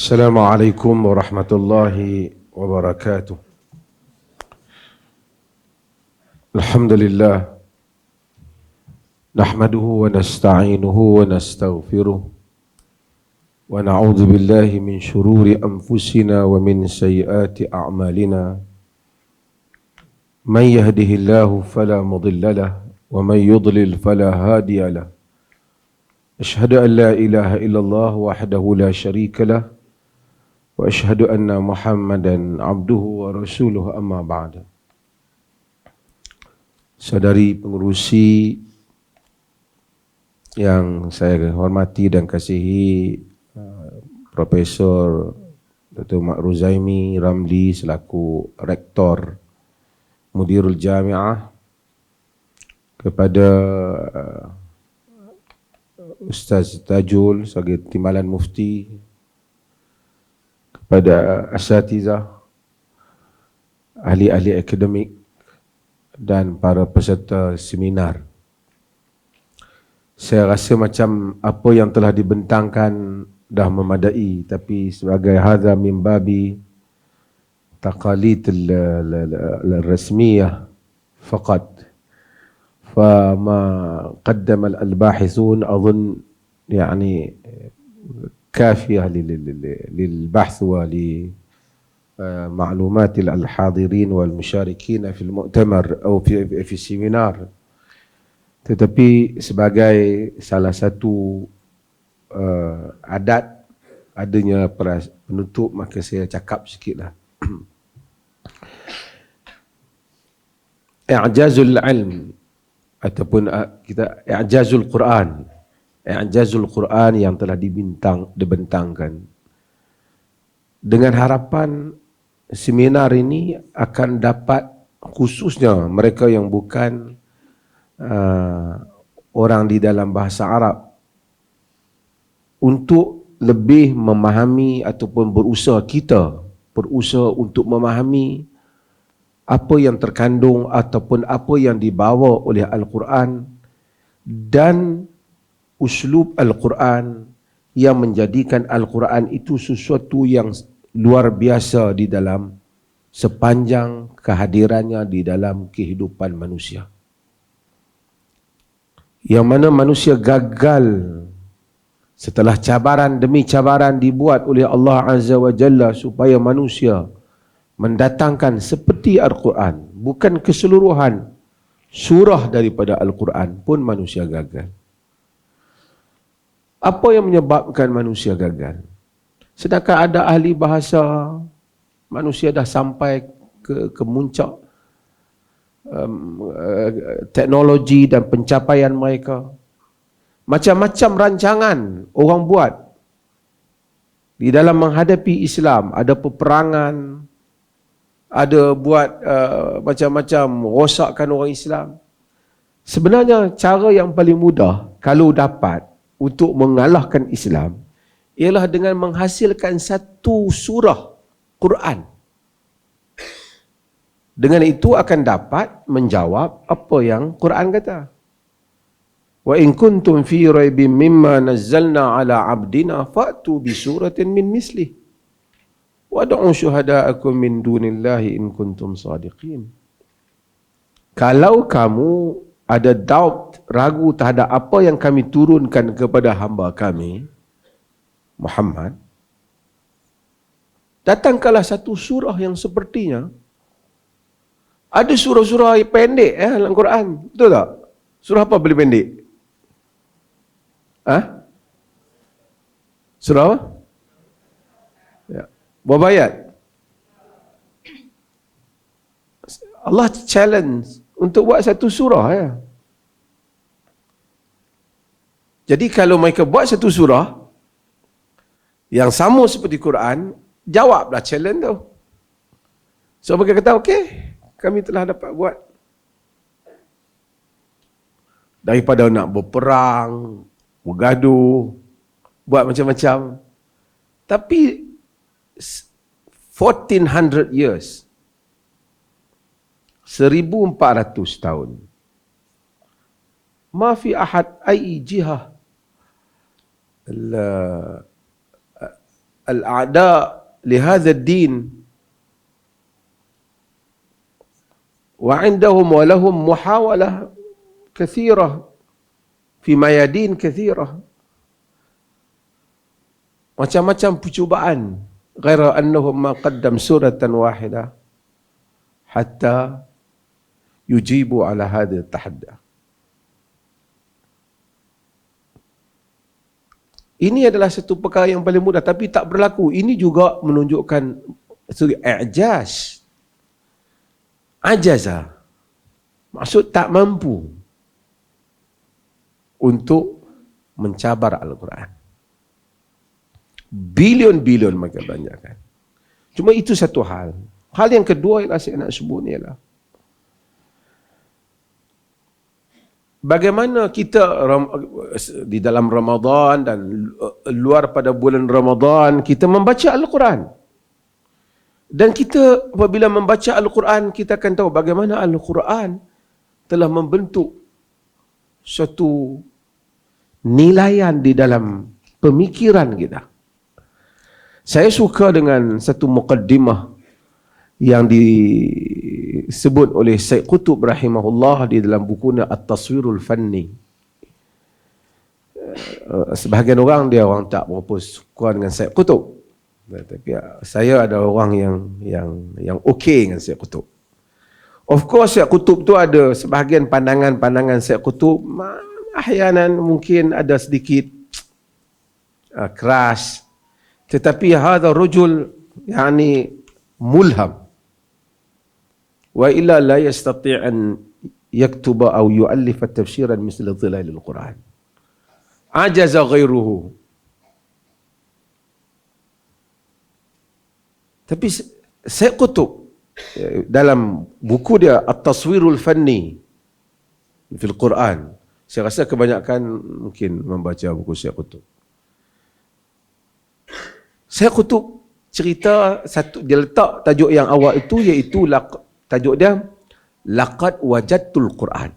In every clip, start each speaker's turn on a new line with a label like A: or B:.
A: السلام عليكم ورحمة الله وبركاته. الحمد لله نحمده ونستعينه ونستغفره ونعوذ بالله من شرور أنفسنا ومن سيئات أعمالنا. من يهده الله فلا مضل له ومن يضلل فلا هادي له. أشهد أن لا إله إلا الله وحده لا شريك له وأشهد أن محمدا عبده ورسوله أما بعد. Saudari pengurusi yang saya hormati dan kasihi, Profesor Dr. Mak Ruzaimi Ramli selaku Rektor Mudirul Jamiah, kepada Ustaz Tajul sebagai Timbalan Mufti, kepada asatizah, ahli-ahli akademik dan para peserta seminar. Saya rasa macam apa yang telah dibentangkan dah memadai, tapi sebagai hadza min babi taqalid al-rasmiyah faqat, fama qaddama al-bahithun adhun yani كافية للبحث ولمعلومات الحاضرين والمشاركين في المؤتمر أو في السيمينار. Tetapi sebagai salah satu adat adanya penutup, maka saya cakap sikitlah. I'jazul ilm ataupun kita i'jazul Quran. I'jazul Quran yang telah dibentangkan, dengan harapan seminar ini akan dapat, khususnya mereka yang bukan orang di dalam bahasa Arab, untuk lebih memahami ataupun berusaha untuk memahami apa yang terkandung ataupun apa yang dibawa oleh Al-Quran dan uslub Al-Quran yang menjadikan Al-Quran itu sesuatu yang luar biasa di dalam sepanjang kehadirannya di dalam kehidupan manusia. Yang mana manusia gagal setelah cabaran demi cabaran dibuat oleh Allah Azza wa Jalla supaya manusia mendatangkan seperti Al-Quran. Bukan keseluruhan surah daripada Al-Quran pun manusia gagal. Apa yang menyebabkan manusia gagal? Sedangkan ada ahli bahasa, manusia dah sampai ke muncak teknologi dan pencapaian mereka. Macam-macam rancangan orang buat di dalam menghadapi Islam. Ada peperangan, ada buat macam-macam rosakkan orang Islam. Sebenarnya cara yang paling mudah kalau dapat untuk mengalahkan Islam ialah dengan menghasilkan satu surah Quran. Dengan itu akan dapat menjawab apa yang Quran kata. Wa in kuntum fi raibin mimma nazzalna ala abdina fa'tu bi suratin min mislih wad'u syuhada'akum min dunillahi in kuntum sadiqin. Kalau kamu ada doubt, ragu terhadap apa yang kami turunkan kepada hamba kami, Muhammad, datangkanlah satu surah yang sepertinya. Ada surah-surah pendek dalam Quran, betul tak? Surah apa boleh pendek? Surah apa? Ya. Berapa ayat? Allah challenge untuk buat satu surah ya. Jadi kalau mereka buat satu surah yang sama seperti Quran, jawablah challenge tu. So mereka kata, okey, kami telah dapat buat. Daripada nak berperang, bergaduh, buat macam-macam. Tapi 1400 years, 1400 tahun, ma fi ahad ai jihah al-a'da li hadha ad-din wa 'indahum wa lahum muhawalah kathirah fi mayadin kathirah. Macam-macam percubaan. Ghaira annahum ma qaddam suratan wahidah hatta yujibu ala hadha tahadda. Ini adalah satu perkara yang paling mudah tapi tak berlaku. Ini juga menunjukkan suri i'jaz. Ajaza. Maksud tak mampu untuk mencabar Al-Quran. Bilion-bilion mereka belanjakan. Cuma itu satu hal. Hal yang kedua ialah saya nak sebut ni ialah bagaimana kita di dalam Ramadan dan luar pada bulan Ramadan kita membaca Al-Quran. Dan kita apabila membaca Al-Quran kita akan tahu bagaimana Al-Quran telah membentuk suatu nilaian di dalam pemikiran kita. Saya suka dengan satu muqaddimah yang disebut oleh Syed Qutb rahimahullah di dalam bukunya At-Taswirul Fanni. Sebahagian orang dia orang tak berapa suka dengan Syed Qutb. Tapi saya ada orang yang okey dengan Syed Qutb. Of course Syed Qutb tu ada sebahagian pandangan-pandangan Syed Qutb ahyanan mungkin ada sedikit keras. Tetapi hadha rajul yani mulham wa illa la yastati' an yaktuba aw yu'allif tafsiran misl dhilal al-Quran. Ajaza ghairuhu. Tapi Syed Qutb dalam buku dia At-Taswirul Fanni fil Quran, saya rasa kebanyakan mungkin membaca buku Syed Qutb. Syed Qutb cerita satu, dia letak tajuk yang awal itu iaitu tajuk dia Laqad wajadtul Quran.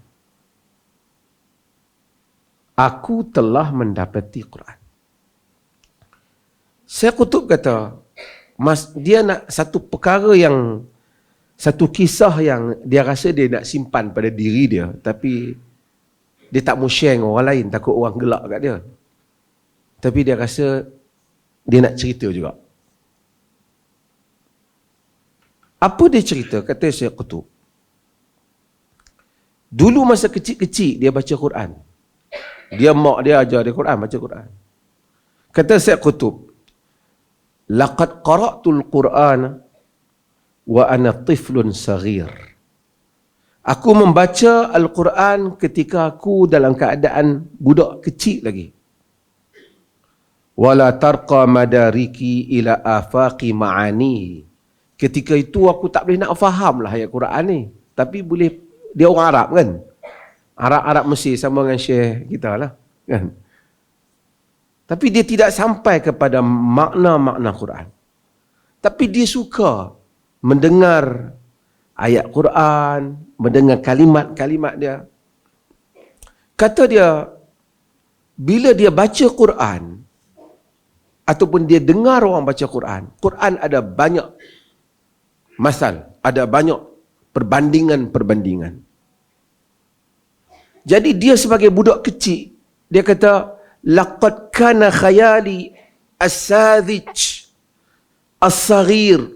A: Aku telah mendapati Quran. Syed Qutb kata dia nak satu perkara yang satu kisah yang dia rasa dia nak simpan pada diri dia tapi dia tak mau share dengan orang lain takut orang gelak kat dia. Tapi dia rasa dia nak cerita juga. Apa dia cerita? Kata Syed Qutb. Dulu masa kecil-kecil dia baca Quran. Mak dia ajar dia Quran, baca Quran. Kata Syed Qutb, laqad qara'tul Quran wa ana tiflun saghir. Aku membaca Al-Quran ketika aku dalam keadaan budak kecil lagi. Wala tarqa madariki ila afaqi ma'ani. Ketika itu aku tak boleh nak faham lah ayat Quran ni. Tapi boleh, dia orang Arab kan? Arab Mesir sama dengan Syekh kita lah. Kan? Tapi dia tidak sampai kepada makna-makna Quran. Tapi dia suka mendengar ayat Quran, mendengar kalimat-kalimat dia. Kata dia, bila dia baca Quran, ataupun dia dengar orang baca Quran, Quran ada banyak masal, ada banyak perbandingan-perbandingan. Jadi dia sebagai budak kecil, dia kata, laqad kana khayali as-sadhij as-saghir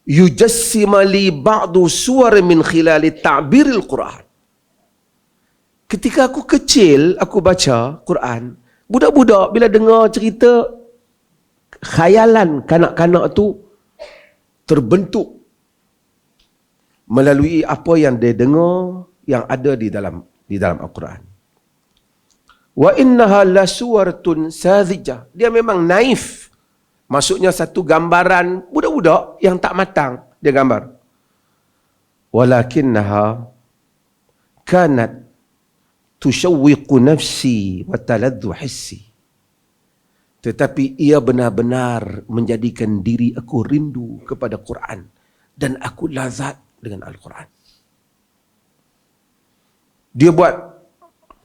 A: yujassima li ba'du suwar min khilali ta'biril Quran. Ketika aku kecil, aku baca Quran, budak-budak bila dengar cerita, khayalan kanak-kanak tu terbentuk melalui apa yang dia dengar yang ada di dalam Al-Quran. Wa innaha lasuwartun sadhijah. Dia memang naif. Maksudnya satu gambaran budak-budak yang tak matang dia gambar. Walakinnaha kanat tushawwiqu nafsi wa taladdu hissi. Tetapi ia benar-benar menjadikan diri aku rindu kepada Quran dan aku lazat dengan Al-Quran. Dia buat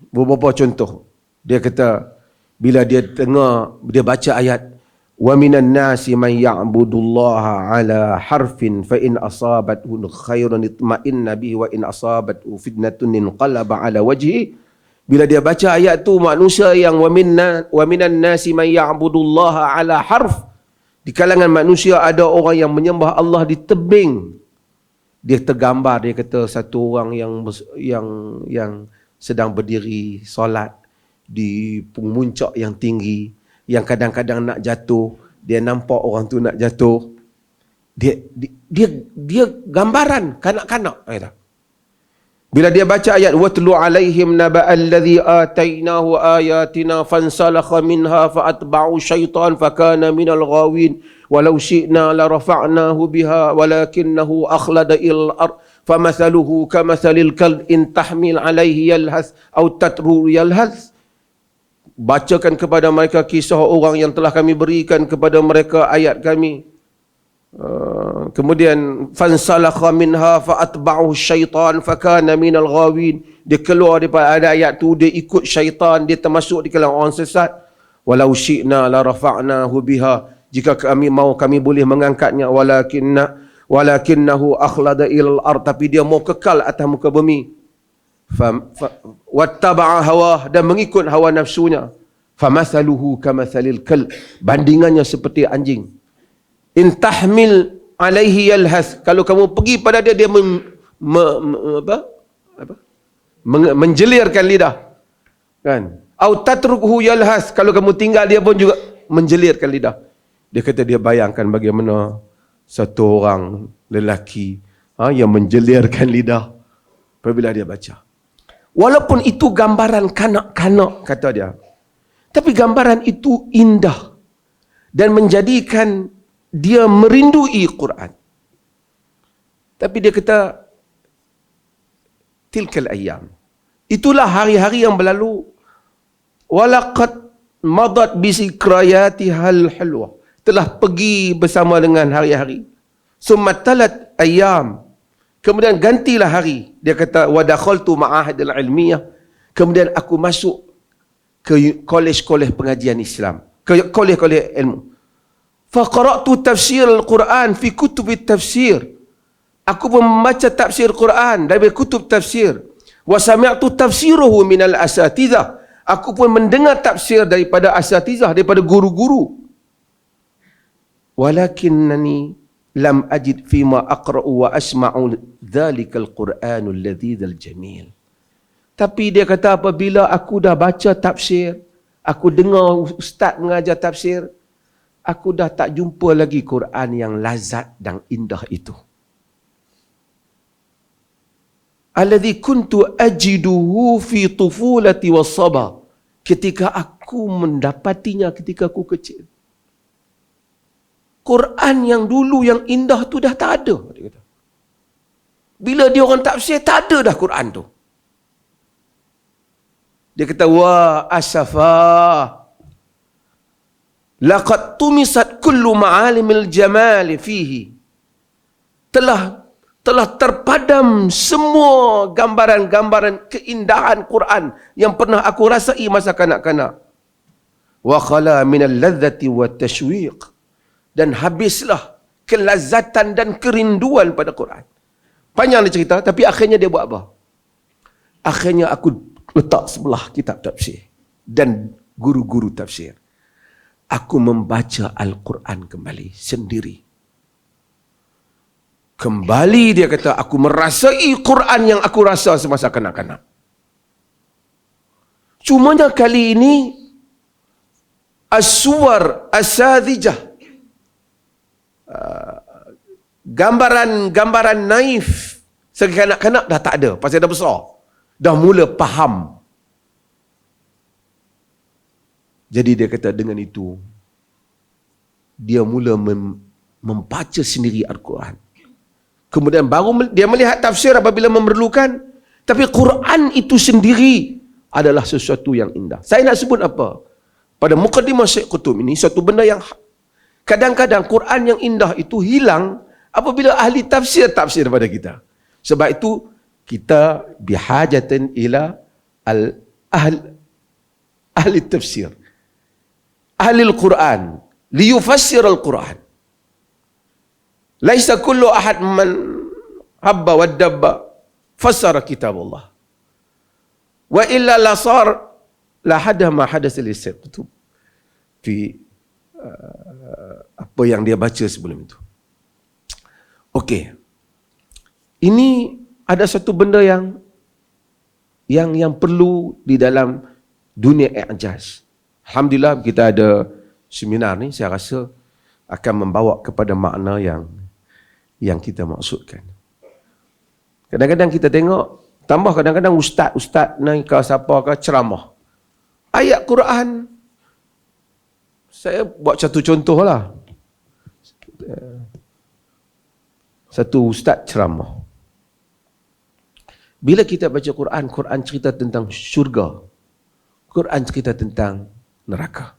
A: beberapa contoh. Dia kata bila dia dengar, dia baca ayat Wa minan nasi man ya'budullaha ala harfin fa in asabathu khairun itma'inna bihi wa in asabathu fitnatun inqalaba ala wajhi. Bila dia baca ayat tu, manusia yang wa minan nasi man ya'budullaha ala harf, di kalangan manusia ada orang yang menyembah Allah di tebing. Dia tergambar, dia kata satu orang yang sedang berdiri solat di puncak yang tinggi, yang kadang-kadang nak jatuh, dia nampak orang tu nak jatuh. Dia gambaran kanak-kanak. Bila dia baca ayat watlu alaihim naba'al ladzi atainahu ayatina fansalakha minha fa'atba'u syaitan fakana minal ghawin walau syi'na la rafa'nahu biha walakinnahu akhlada ilal ard famathaluhu kamathalil kalb in tahmil alaihi yalhath aw tatru yalhath. Bacakan kepada mereka kisah orang yang telah kami berikan kepada mereka ayat kami. Kemudian fansalakha minha fa'atba'u syaitan fakana minal ghawin. Dia keluar daripada ayat tu, dia ikut syaitan, dia termasuk di kalangan orang sesat. Walau syi'na la rafa'nahu biha. Jika kami mau, kami boleh mengangkatnya. Walakinnahu akhlada ilal ard, tapi dia mau kekal atas muka bumi. Wattaba'a hawah, dan mengikut hawa nafsunya. Famathaluhu kamathalil kalb, bandingannya seperti anjing. In tahmil alaihi yalhath, kalau kamu pergi pada dia, dia menjelirkan lidah, kan? Au tatrukuhu yalhath, kalau kamu tinggal dia pun juga menjelirkan lidah. Dia kata dia bayangkan bagaimana satu orang lelaki yang menjelirkan lidah apabila dia baca. Walaupun itu gambaran kanak-kanak, kata dia, tapi gambaran itu indah dan menjadikan dia merindui Quran. Tapi dia kata tilkal ayyam, itulah hari-hari yang berlalu. Walaqad madat bisikrayatihal halwa, telah pergi bersama dengan hari-hari. Summa talat ayyam, kemudian gantilah hari. Dia kata wa dakhaltu ma'ahidil ilmiyah, kemudian aku masuk ke kolej-kolej pengajian Islam, ke kolej-kolej ilmu. Faqara'tu tafsir al-Quran fi kutub tafsir, aku pun membaca tafsir Quran dari kutub tafsir. Wa sami'tu tafsiruhu min al-asatizah, aku pun mendengar tafsir daripada asatizah, daripada guru-guru. Walakinnani lam ajid fima aqra'u wa asma'u dhalikal Qur'anul ladzizal jamil. Tapi dia kata apabila aku dah baca tafsir, aku dengar ustaz mengajar tafsir, aku dah tak jumpa lagi Quran yang lazat dan indah itu. Alladhi kuntu ajiduhu fi tufulati was-saba, ketika aku mendapatinya ketika aku kecil. Quran yang dulu yang indah tu dah tak ada, dia kata. Bila dia orang tafsir, tak ada dah Quran tu. Dia kata wa asafah, laqad tumisat kullu ma'alimil jamali fihi, telah terpadam semua gambaran-gambaran keindahan Quran yang pernah aku rasai masa kanak-kanak. Wa khala minal ladzati wat tashwiq, dan habislah kelazatan dan kerinduan pada Quran. Panjang dia cerita, tapi akhirnya dia buat apa? Akhirnya aku letak sebelah kitab tafsir dan guru-guru tafsir. Aku membaca Al-Quran kembali sendiri. Kembali dia kata, aku merasai Quran yang aku rasa semasa kanak-kanak. Cumanya kali ini as-suwar as-sadhijah, gambaran naif segi kanak-kanak dah tak ada, pasal dah besar, dah mula faham. Jadi dia kata dengan itu dia mula membaca sendiri Al-Quran. Kemudian baru dia melihat tafsir apabila memerlukan. Tapi Quran itu sendiri adalah sesuatu yang indah. Saya nak sebut apa? Pada Muqaddimah Syekh Qutub ini, satu benda yang kadang-kadang Quran yang indah itu hilang apabila ahli tafsir pada kita. Sebab itu kita bihajatin ila ahli tafsir, ahli Al-Quran, liyufassir al-Quran. Laisa kullu ahad man habba wa dabba fassara kitab Allah. Wa illa la sar la hada ma hadas al-islam. Itu fi apa yang dia baca sebelum itu. Okey. Ini ada satu benda yang perlu di dalam dunia i'jaz. Alhamdulillah kita ada seminar ni, saya rasa akan membawa kepada makna yang kita maksudkan. Kadang-kadang kita tengok, tambah kadang-kadang ustaz ni ke siapa ke ceramah. Ayat Quran, saya buat satu contoh lah. Satu ustaz ceramah. Bila kita baca Quran, Quran cerita tentang syurga. Quran cerita tentang neraka.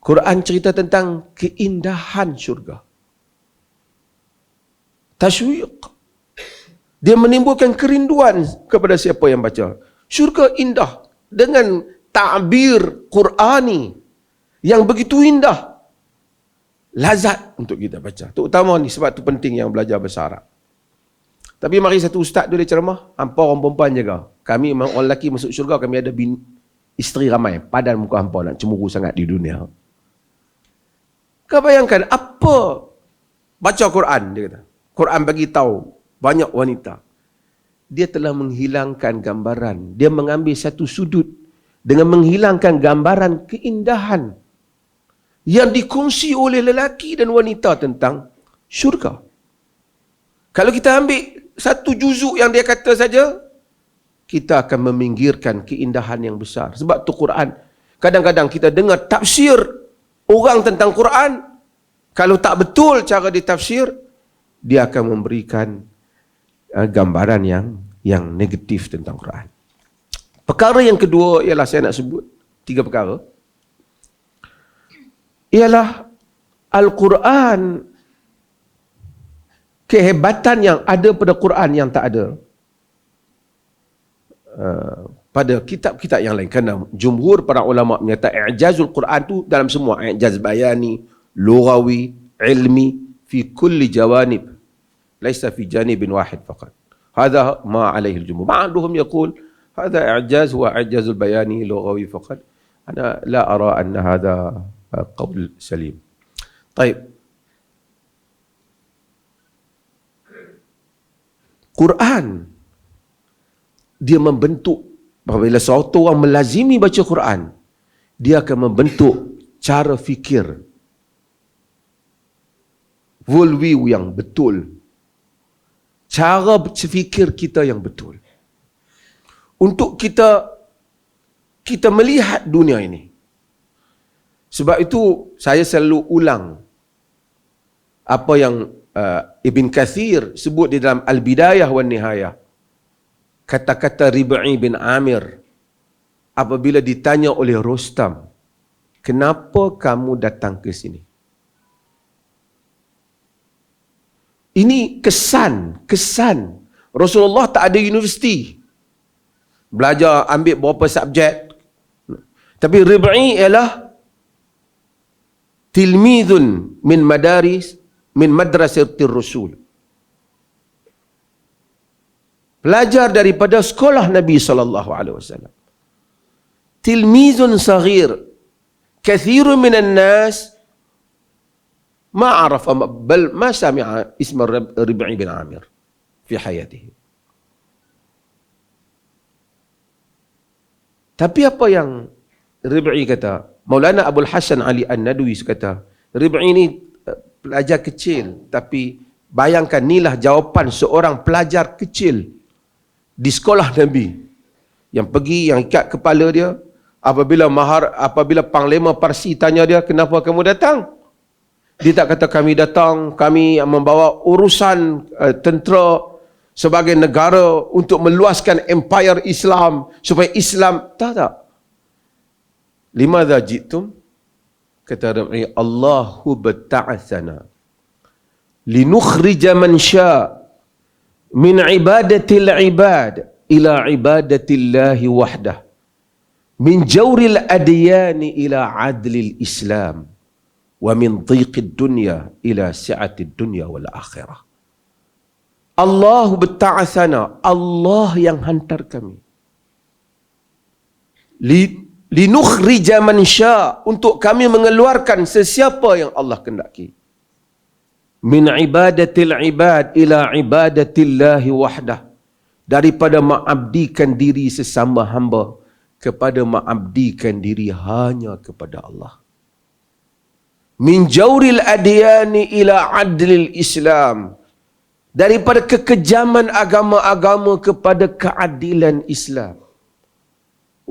A: Quran cerita tentang keindahan syurga. Tashwiq. Dia menimbulkan kerinduan kepada siapa yang baca. Syurga indah dengan ta'bir Qurani yang begitu indah. Lazat untuk kita baca. Terutama ni sebab tu penting yang belajar bahasa Arab. Tapi mari satu ustaz tu dia ceramah, hampa orang perempuan jaga. Kami orang lelaki masuk syurga, kami ada isteri ramai. Padan muka hampa nak cemburu sangat di dunia. Kau bayangkan apa baca Quran, dia kata. Quran bagi tahu banyak wanita. Dia telah menghilangkan gambaran. Dia mengambil satu sudut dengan menghilangkan gambaran keindahan yang dikongsi oleh lelaki dan wanita tentang syurga. Kalau kita ambil satu juzuk yang dia kata saja, kita akan meminggirkan keindahan yang besar. Sebab tu Quran, kadang-kadang kita dengar tafsir orang tentang Quran, kalau tak betul cara ditafsir, dia akan memberikan gambaran yang negatif tentang Quran. Perkara yang kedua ialah saya nak sebut 3 perkara. Ialah Al-Quran, kehebatan yang ada pada Quran yang tak ada pada kitab-kitab yang lain. Kerana jumhur para ulama menyatakan i'jazul Quran tu dalam semua, i'jaz bayani, lughawi, ilmi, fi kulli jawanib, laisa fi janibin wahid faqat. Hadha ma alaihi al-jumhur. Ba'duhum yaqul hadha i'jaz huwa i'jazul bayani lughawi faqat. Ana la ara anna hadha qawl salim. Baik. Quran, dia membentuk, apabila seorang orang melazimi baca Quran, dia akan membentuk cara fikir, worldview yang betul, cara berfikir kita yang betul. Untuk kita melihat dunia ini. Sebab itu saya selalu ulang apa yang Ibn Kathir sebut di dalam Al-Bidayah wa Nihayah. Kata-kata Rib'i bin Amir apabila ditanya oleh Rostam, kenapa kamu datang ke sini? Ini kesan. Rasulullah tak ada universiti. Belajar ambil berapa subjek. Tapi Rib'i ialah tilmidun min madrasatir Rasul. Belajar daripada sekolah Nabi sallallahu alaihi wasallam. Tilmizun saghir. Kathirun minan nas ma arafa bal ma sami'a isma Rib'i bin Amir fi hayatihi. Tapi apa yang Rib'i kata, Maulana Abdul Hasan Ali An-Nadwi kata, Rib'i ni pelajar kecil, tapi bayangkan inilah jawapan seorang pelajar kecil di sekolah Nabi yang pergi, yang ikat kepala dia apabila Panglima Parsi tanya dia, kenapa kamu datang? Dia tak kata kami datang, kami membawa urusan tentera sebagai negara untuk meluaskan empire Islam supaya Islam, tak. Limadha jitum? Kata Rib'i, Allahu bata'athana linukhrija man sya' min ibadatil ibad ila ibadatillahi wahdah min jawril adyani ila adlil Islam wa min dhiqid dunya ila si'atid dunya wal akhirah. Allah bta'athana, Allah yang hantar kami. Linukhrija man sya', untuk kami mengeluarkan sesiapa yang Allah kehendaki. Min ibadatil ibad ila ibadatillahi wahdah, daripada mengabdikan diri sesama hamba kepada mengabdikan diri hanya kepada Allah. Min jawril adyani ila adlil Islam, daripada kekejaman agama-agama kepada keadilan Islam.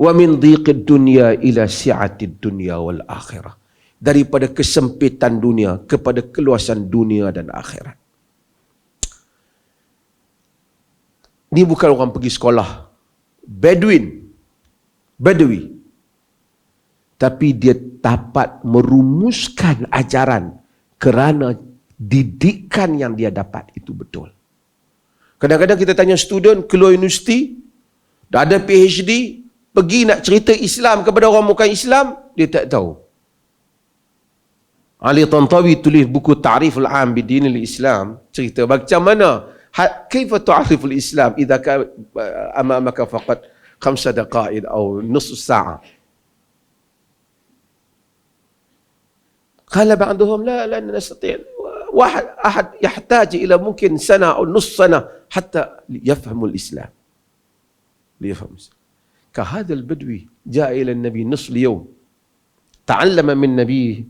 A: Wa min dhiqid dunya ila si'atid dunya wal akhirah, daripada kesempitan dunia kepada keluasan dunia dan akhirat. Ini bukan orang pergi sekolah Badui, tapi dia dapat merumuskan ajaran kerana didikan yang dia dapat itu betul. Kadang-kadang kita tanya student keluar universiti, dah ada PhD, pergi nak cerita Islam kepada orang bukan Islam, dia tak tahu. Ali Tantawi tulis buku Ta'riful 'Am bidinil Islam, cerita macam mana kaifa tu'ariful Islam idza ka amamaka faqat 5 daqa'iq atau nus sa'a. Qala ba'dhum la nastati' واحد أحد يحتاج إلى ممكن سنة أو نص سنة حتى يفهم الإسلام. ليفهم الإسلام. كهذا البدوي جاء إلى النبي نصف اليوم، تعلم من نبيه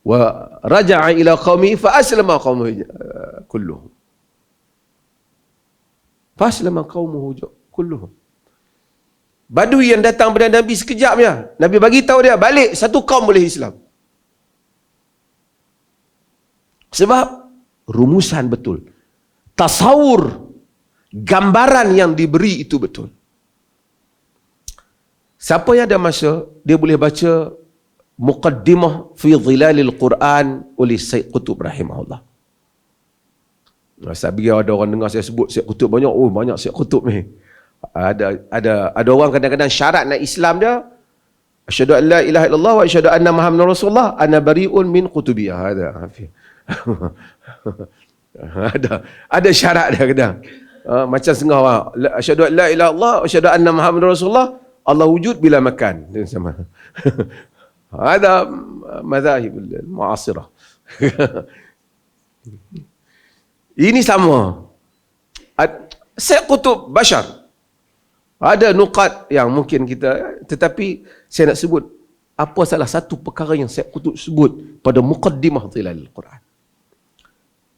A: ورجع إلى قومه فأسلم قومه كلهم. فأسلم قومه كلهم. Badui yang datang pada Nabi sekejap je, Nabi bagi tahu dia balik, satu kaum boleh Islam. Sebab rumusan betul, tasawur, gambaran yang diberi itu betul. Siapa yang ada masa, dia boleh baca Muqaddimah fi Dhilalil Quran oleh Syed Qutb rahimahullah. Saya bila ada orang dengar saya sebut Syed Qutb banyak, oh banyak Syed Qutb ni. Ada orang kadang-kadang syarat nak Islam dia, asyhadu an la ilaha illallah wa asyhadu anna Muhammadar Rasulullah, ana bari'un min qutubiyah. Ada syarat dia kadang. Macam setengah orang, asyhadu an la ilaha illallah wa asyhadu anna Muhammadar Rasulullah, Allah wujud bila makan. Sama. Ada mazahib muasirah. Ini sama. Syed Qutb bashar. Ada nukat yang mungkin kita, tetapi saya nak sebut apa salah satu perkara yang Syed Qutb sebut pada Muqaddimah Dhilalil Quran.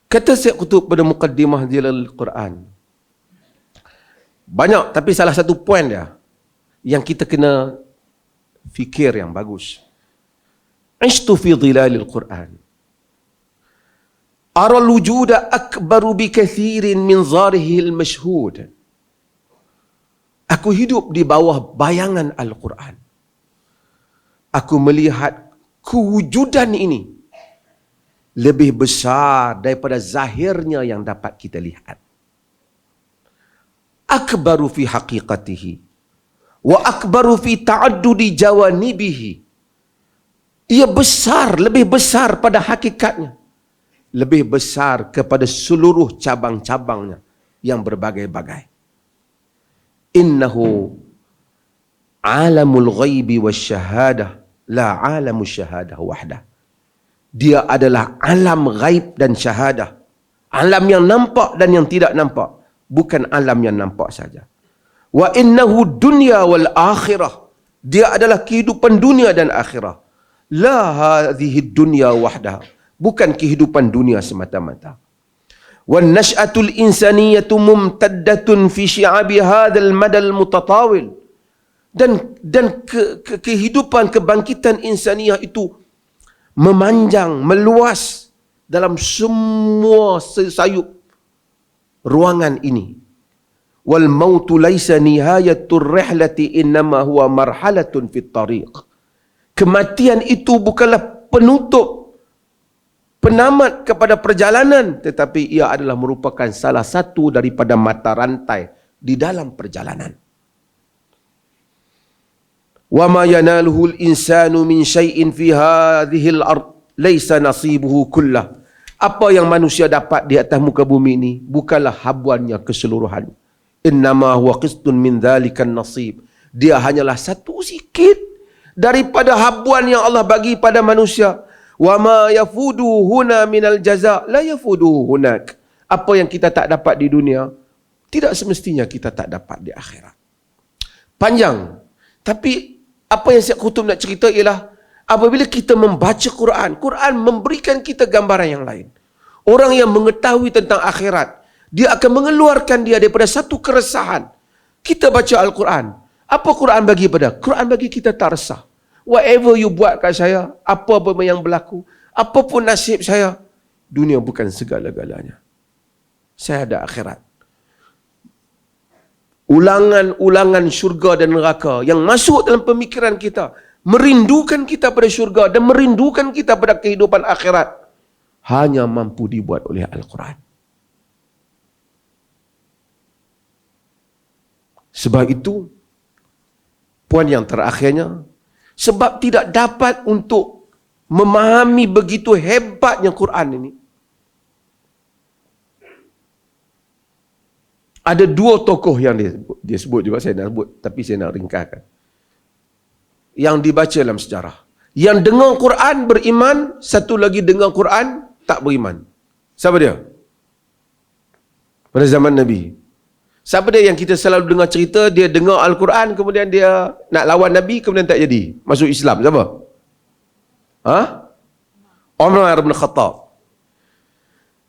A: Kata Syed Qutb pada Muqaddimah Dhilalil Quran, banyak, tapi salah satu poin dia yang kita kena fikir yang bagus. Ishtu fi dhilalil Quran, ara al-wujuda akbaru bi kathirin min zarihi al-mashhud. Aku hidup di bawah bayangan Al-Quran. Aku melihat kewujudan ini lebih besar daripada zahirnya yang dapat kita lihat. Akbaru fi haqiqatihi wa akbaru fi ta'addudi jawanibihi. Ia besar, lebih besar pada hakikatnya, lebih besar kepada seluruh cabang-cabangnya yang berbagai-bagai. Innahu alamul ghaibi wasyahadah, la alamu syahadah wahdah. Dia adalah alam ghaib dan syahadah, alam yang nampak dan yang tidak nampak, bukan alam yang nampak saja. Wa innahu dunya wal akhirah, dia adalah kehidupan dunia dan akhirah. La hadhihi dunya wahdah, bukan kehidupan dunia semata-mata. Wan nash'atul insaniyatu mumtaddatun fi syi'abi hadzal madal mutatawil. Dan kehidupan kebangkitan insaniyah itu memanjang, meluas dalam semua sayup ruangan ini. Wal mautu laisa nihayatur rihlati innama huwa marhalatun fit tariq. Kematian itu bukanlah penutup, penamat kepada perjalanan, tetapi ia adalah merupakan salah satu daripada mata rantai di dalam perjalanan. Wa ma yanaluhu al-insanu min syai'in fi hadhihi al-ard laisa nasibuhu kullah. Apa yang manusia dapat di atas muka bumi ini bukanlah habuannya keseluruhan. Innama huwa qistun min dzalikan nasib. Dia hanyalah satu sikit daripada habuan yang Allah bagi pada manusia. Wa ma yafudu huna minal jaza la yafudu hunak. Apa yang kita tak dapat di dunia tidak semestinya kita tak dapat di akhirat. Panjang. Tapi apa yang Syekh Qutb nak cerita ialah apabila kita membaca Quran, Quran memberikan kita gambaran yang lain. Orang yang mengetahui tentang akhirat, dia akan mengeluarkan dia daripada satu keresahan. Kita baca Al-Quran. Apa Quran bagi pada? Quran bagi kita tak resah. Whatever you buat kat saya, apa pun yang berlaku, apapun nasib saya, dunia bukan segala-galanya. Saya ada akhirat. Ulangan-ulangan syurga dan neraka yang masuk dalam pemikiran kita, merindukan kita pada syurga dan merindukan kita pada kehidupan akhirat, hanya mampu dibuat oleh Al-Quran. Sebab itu, poin yang terakhirnya, sebab tidak dapat untuk memahami begitu hebatnya Quran ini, ada dua tokoh yang dia sebut juga, saya nak sebut, tapi saya nak ringkaskan. Yang dibaca dalam sejarah. Yang dengar Quran beriman, satu lagi dengar Quran tak beriman. Siapa dia? Pada zaman Nabi. Siapa dia yang kita selalu dengar cerita, dia dengar Al-Quran, kemudian dia nak lawan Nabi, kemudian tak jadi. Masuk Islam. Siapa? Umar bin Khattab.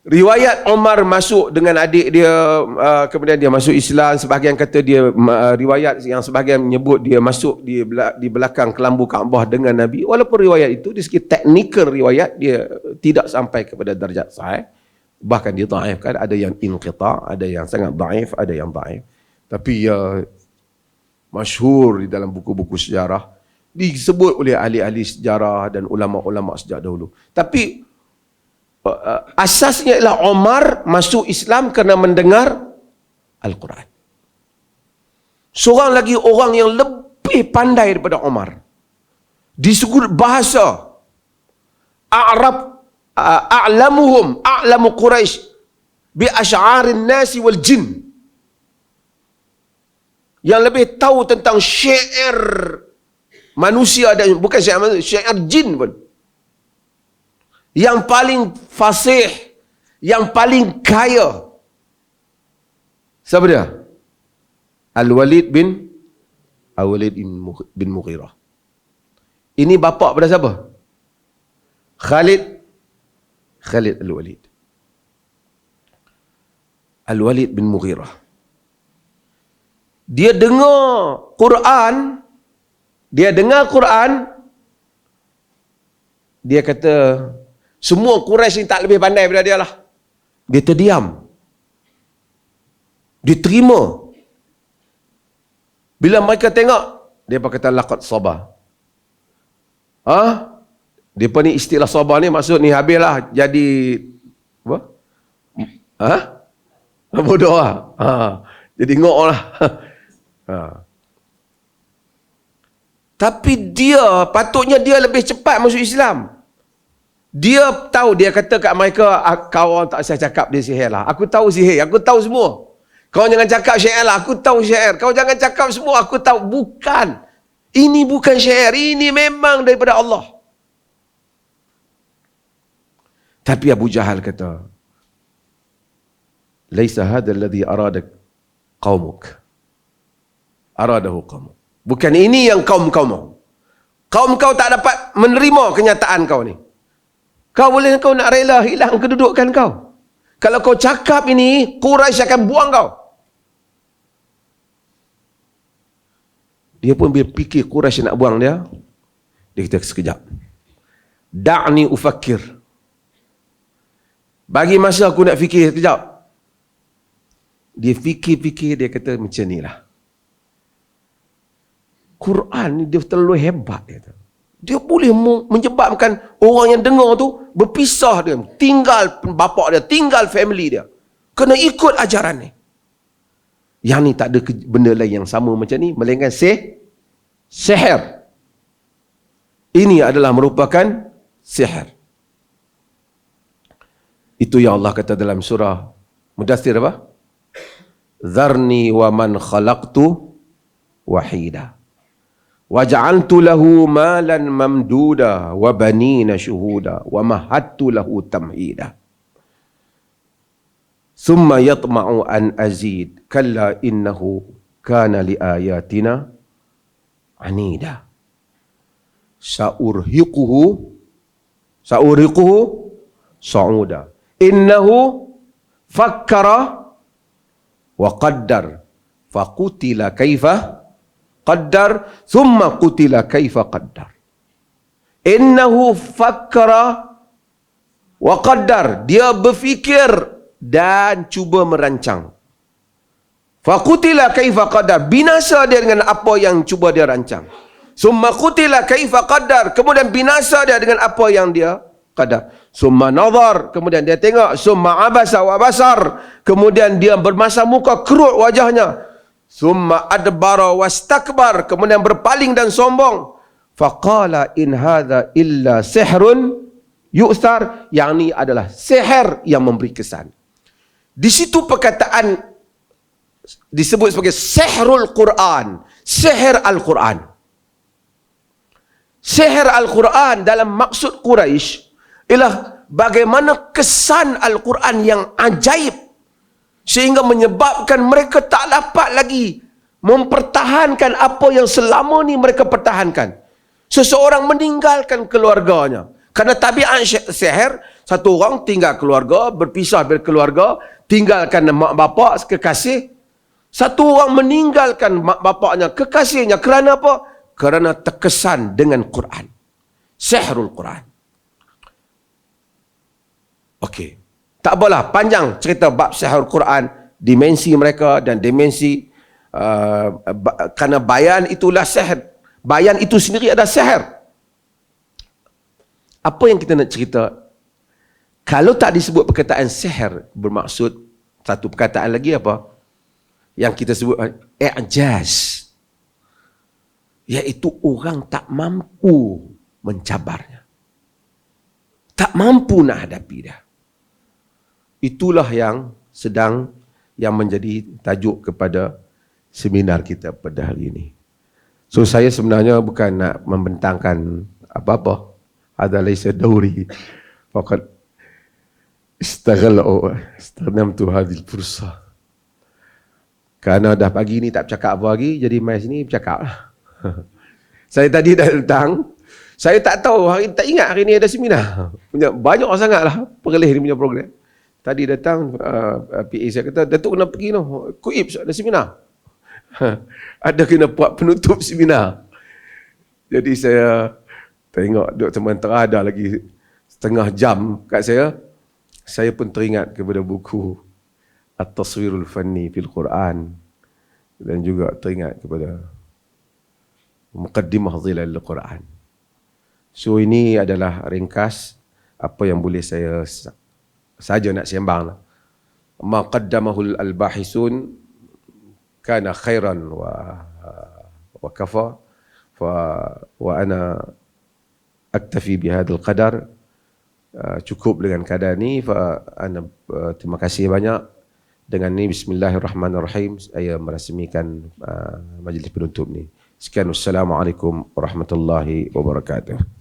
A: Riwayat Umar masuk dengan adik dia, kemudian dia masuk Islam. Sebahagian kata dia, riwayat yang sebahagian menyebut dia masuk di belakang kelambu Kaabah dengan Nabi. Walaupun riwayat itu, di segi teknikal riwayat, dia tidak sampai kepada darjat sahih. Bahkan dia dhaifkan, ada yang inqita', ada yang sangat dhaif, ada yang dhaif. Tapi masyhur di dalam buku-buku sejarah, disebut oleh ahli-ahli sejarah dan ulama-ulama sejak dahulu. Tapi asasnya ialah Umar masuk Islam kerana mendengar Al-Quran. Seorang lagi orang yang lebih pandai daripada Umar, di segi bahasa, a'lamu Quraisy bi asy'arin nasi wal jin, yang lebih tahu tentang syair manusia dan bukan syair manusia, syair jin pun. Yang paling fasih, yang paling kaya, siapa dia? Al-Walid bin Mughirah. Ini bapa pada siapa? Khalid Al-Walid. Al-Walid bin Mughirah. Dia dengar Quran, dia kata, semua Quraisy ni tak lebih pandai daripada dia lah. Dia terdiam. Dia terima. Bila mereka tengok, dia kata laqad sabar. Depa ni istilah sabar ni maksud ni habislah jadi apa? Bodoh lah. Jadi ngok lah. Tapi dia, patutnya dia lebih cepat masuk Islam. Dia tahu, dia kata kat mereka, kau orang tak saya cakap dia sihir lah. Aku tahu sihir, aku tahu semua. Kau jangan cakap syair lah, aku tahu syair. Kau jangan cakap semua, aku tahu. Bukan. Ini bukan syair, ini memang daripada Allah. Tapi Abu Jahal kata, Laisa hadha alladhi aradak qaumuk. Aradahu qaumuk. Bukan ini yang kaum mau. Kaum kau tak dapat menerima kenyataan kau ni. Kau nak rela hilang kedudukan kau. Kalau kau cakap ini, Quraisy akan buang kau. Dia pun bila fikir Quraisy nak buang dia, dia kata sekejap. Da'ni ufakir. Bagi masa aku nak fikir sekejap. Dia fikir-fikir, dia kata macam ni lah. Quran ni dia terlalu hebat. Dia boleh menyebabkan orang yang dengar tu berpisah dia. Tinggal bapa dia, tinggal family dia. Kena ikut ajaran ni. Yang ni tak ada benda lain yang sama macam ni, melainkan sihir. Ini adalah merupakan sihir. Itu yang Allah kata dalam surah Mudaththir apa? Dharni wa man khalaqtu wahida wa ja'altu lahu malan mamduda wa banina syuhuda wa mahattu lahu tamhida. Thumma yatma'u an azid kalla innahu kana li ayatina anida. Sa'urhiquhu sa'uda. Innahu fakkara wa qaddar faqutila kaifa qaddar thumma qutila kaifa qaddar. Innahu fakkara wa qaddar, dia berfikir dan cuba merancang. Faqutila kaifa qaddar, binasa dia dengan apa yang cuba dia rancang. Thumma qutila kaifa qaddar, kemudian binasa dia dengan apa yang dia qadar. Summa nazar, kemudian dia tengok. Summa abasa wa basar, kemudian dia bermasa muka, kerut wajahnya. Summa adbara wastakbar, kemudian berpaling dan sombong. Faqala in hadha illa sihrun yu'thar, yang ni adalah sihir yang memberi kesan. Di situ perkataan disebut sebagai sihrul Quran, sihir Al-Quran. Sihir Al-Quran dalam maksud Quraisy ialah bagaimana kesan Al-Quran yang ajaib sehingga menyebabkan mereka tak dapat lagi mempertahankan apa yang selama ni mereka pertahankan. Seseorang meninggalkan keluarganya kerana tabiat sihir, satu orang tinggal keluarga, berpisah dari keluarga, tinggalkan mak bapak kekasih. Satu orang meninggalkan mak bapaknya, kekasihnya, kerana apa? Kerana terkesan dengan Quran, sihirul Quran. Okey, tak apalah panjang cerita bab sihir Quran, dimensi mereka dan dimensi kerana bayan itulah sihir. Bayan itu sendiri adalah sihir. Apa yang kita nak cerita? Kalau tak disebut perkataan sihir, bermaksud satu perkataan lagi apa? Yang kita sebut i'jaz. Iaitu orang tak mampu mencabarnya. Tak mampu nak hadapi dia. Itulah yang menjadi tajuk kepada seminar kita pada hari ini. So saya sebenarnya bukan nak membentangkan apa-apa. Hadza laysa dauri. Faqad istaghnamtu hadhil fursa. Kerana dah pagi ni tak bercakap apa lagi, jadi mai sini bercakap lah. Saya tadi dah datang, saya tak tahu, tak ingat hari ni ada seminar. Banyak sangatlah perleh ni punya program. Tadi datang, PA saya kata, Datuk kena pergi no, Kuib ada seminar. Ada kena buat penutup seminar. Jadi saya tengok duk sementara ada lagi setengah jam kat saya pun teringat kepada buku At-Taswirul Fanni fil Quran dan juga teringat kepada Muqaddimah Zilal Al-Quran. So ini adalah ringkas apa yang boleh saya saja nak sembang. Ma qaddamahul al-bahisun kana khairan wa kafa wa ana aktafi bihadzal qadar. Cukup dengan kadar ni. Terima kasih banyak. Dengan ni bismillahirrahmanirrahim saya merasmikan majlis penutup ni. Sekian, wassalamualaikum warahmatullahi wabarakatuh.